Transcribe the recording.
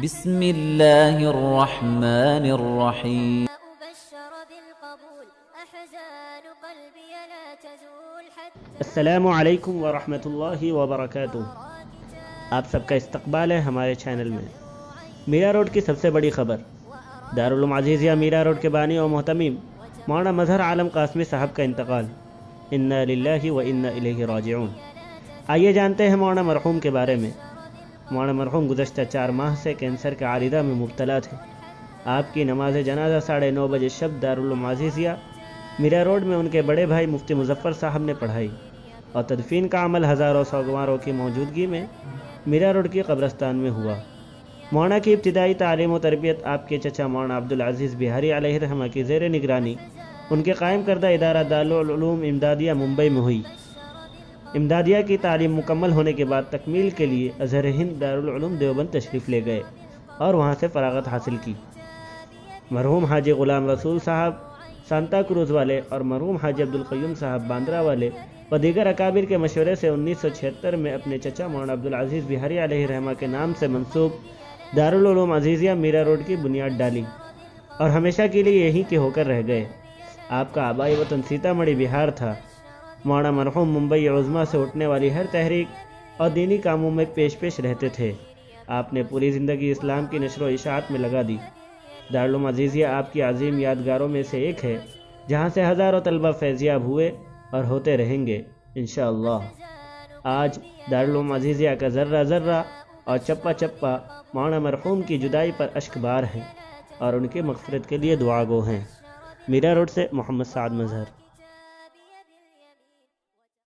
بسم اللہ الرحمن الرحیم. السلام علیکم ورحمۃ اللہ وبرکاتہ. آپ سب کا استقبال ہے ہمارے چینل میں. میرا روڈ کی سب سے بڑی خبر. دارالعلوم عزیزیہ میرا روڈ کے بانی و محتمیم مولانا مظہر عالم قاسمی صاحب کا انتقال. انا للہ و انا الیہ راجعون. آئیے جانتے ہیں مولانا مرحوم کے بارے میں. مولانا مرحوم گزشتہ 4 ماہ سے کینسر کے عارضہ میں مبتلا تھے. آپ کی نماز جنازہ 9:30 بجے شب دارالعلوم عزیزیہ میرا روڈ میں ان کے بڑے بھائی مفتی مظفر صاحب نے پڑھائی اور تدفین کا عمل ہزاروں سوگواروں کی موجودگی میں میرا روڈ کی قبرستان میں ہوا. مولانا کی ابتدائی تعلیم و تربیت آپ کے چچا مولانا عبدالعزیز بہاری علیہ رحمہ کی زیر نگرانی ان کے قائم کردہ ادارہ دارالعلوم امدادیہ ممبئی میں ہوئی. امدادیہ کی تعلیم مکمل ہونے کے بعد تکمیل کے لیے ازہر ہند دارالعلوم دیوبند تشریف لے گئے اور وہاں سے فراغت حاصل کی. مرحوم حاجی غلام رسول صاحب سانتا کروز والے اور مرحوم حاجی عبدالقیوم صاحب باندرا والے و دیگر اکابر کے مشورے سے 1976 میں اپنے چچا مولانا عبدالعزیز بہاری علیہ رحمہ کے نام سے منسوب دارالعلوم عزیزیہ میرا روڈ کی بنیاد ڈالی اور ہمیشہ کے لیے یہیں کے ہو کر رہ گئے. آپ کا آبائی وطن سیتا مڑھی بہار تھا. مولانا مرحوم ممبئی عظمیٰ سے اٹھنے والی ہر تحریک اور دینی کاموں میں پیش رہتے تھے. آپ نے پوری زندگی اسلام کی نشر و اشاعت میں لگا دی. دارالعلوم عزیزیہ آپ کی عظیم یادگاروں میں سے ایک ہے جہاں سے ہزاروں طلبہ فیضیاب ہوئے اور ہوتے رہیں گے انشاءاللہ. آج دارالعلوم عزیزیہ کا ذرہ ذرہ اور چپا چپا مولانا مرحوم کی جدائی پر اشک بار ہیں اور ان کی مغفرت کے لیے دعا گو ہیں. میرا روڈ سے محمد سعد مظہر.